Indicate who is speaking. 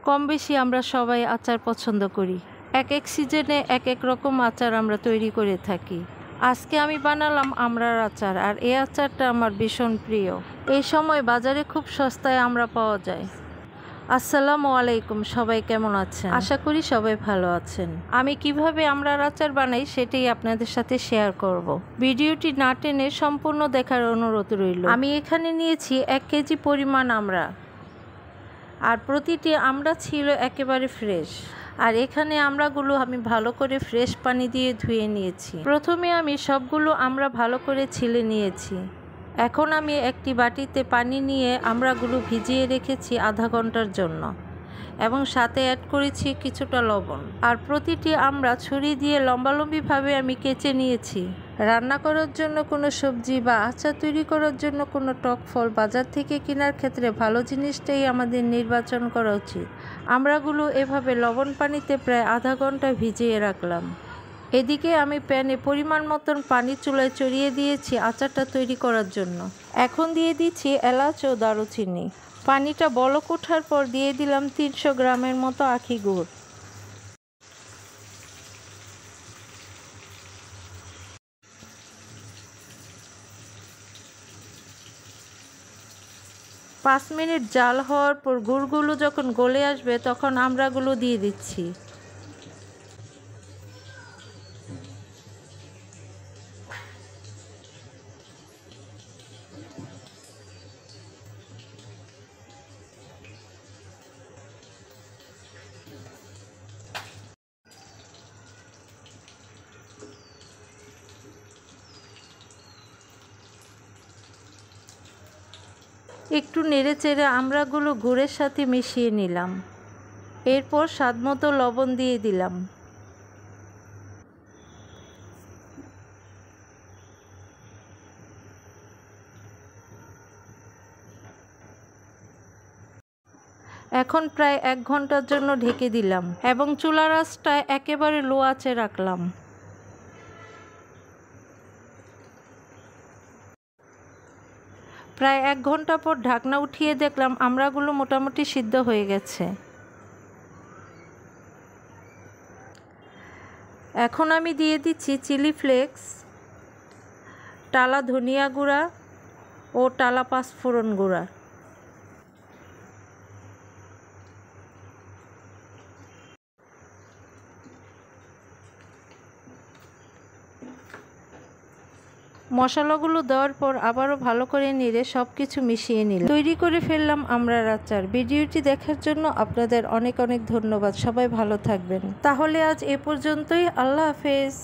Speaker 1: কম বেশি আমরা সবাই আচার পছন্দ করি। এক এক সিজনে এক এক রকম আচার আমরা তৈরি করে থাকি। আজকে আমি বানালাম আমড়ার আচার, আর এই আচারটা আমার ভীষণ প্রিয়। এই সময় বাজারে খুব সস্তায় আমড়া পাওয়া যায়। আসসালামু আলাইকুম, সবাই কেমন আছেন? আশা করি সবাই ভালো আছেন। আমি কিভাবে আমড়ার আচার বানাই সেটাই আপনাদের সাথে শেয়ার করব। ভিডিওটি না টেনে সম্পূর্ণ দেখার অনুরোধ রইল। আমি এখানে নিয়েছি 1 কেজি পরিমাণ আমড়া, আর প্রতিটি আমড়া ছিল একেবারে ফ্রেশ। আর এখানে আমড়াগুলো আমি ভালো করে ফ্রেশ পানি দিয়ে ধুয়ে নিয়েছি। প্রথমে আমি সবগুলো আমড়া ভালো করে ছিলে নিয়েছি। এখন আমি একটি বাটিতে পানি নিয়ে আমড়াগুলো ভিজিয়ে রেখেছি আধা ঘন্টার জন্য, এবং সাথে অ্যাড করেছি কিছুটা লবণ। আর প্রতিটি আমড়া ছুরি দিয়ে লম্বালম্বিভাবে আমি কেচে নিয়েছি। রান্না করার জন্য কোনো সবজি বা আচার তৈরি করার জন্য কোনো টক ফল বাজার থেকে কেনার ক্ষেত্রে ভালো জিনিসটাই আমাদের নির্বাচন করা উচিত। আমড়াগুলো এভাবে লবণ পানিতে প্রায় আধা ঘন্টা ভিজিয়ে রাখলাম। এদিকে আমি প্যানে পরিমাণ মতন পানি চুলায় চড়িয়ে দিয়েছি আচারটা তৈরি করার জন্য। এখন দিয়ে দিচ্ছি এলাচ ও দারুচিনি। পানিটা বলক ওঠার পর দিয়ে দিলাম 300 গ্রামের মতো আখি গুড়। পাঁচ মিনিট জাল হওয়ার পর গুড়গুলো যখন গলে আসবে তখন আমড়াগুলো দিয়ে দিচ্ছি। একটু নেড়েচেড়ে আমড়াগুলো গুড়ের সাথে মিশিয়ে নিলাম। এরপর স্বাদমতো লবণ দিয়ে দিলাম। এখন প্রায় 1 ঘন্টার জন্য ঢেকে দিলাম এবং চুলার আঁচটা একেবারে লো আঁচে রাখলাম। প্রায় 1 ঘন্টা পর ঢাকনা উঠিয়ে দেখলাম আমড়াগুলো মোটামুটি সিদ্ধ হয়ে গেছে। এখন আমি দিয়ে দিচ্ছি চিলি ফ্লেক্স, টালা ধনিয়া গুঁড়া ও টালা পাঁচফোড়ন গুঁড়া। মশলাগুলো দেওয়ার পর আবারও ভালো করে নেড়ে সব কিছু মিশিয়ে নিলাম। তৈরি করে ফেললাম আমড়ার আচার। ভিডিওটি দেখার জন্য আপনাদের অনেক অনেক ধন্যবাদ। সবাই ভালো থাকবেন। তাহলে আজ এ পর্যন্তই। আল্লাহ হাফেজ।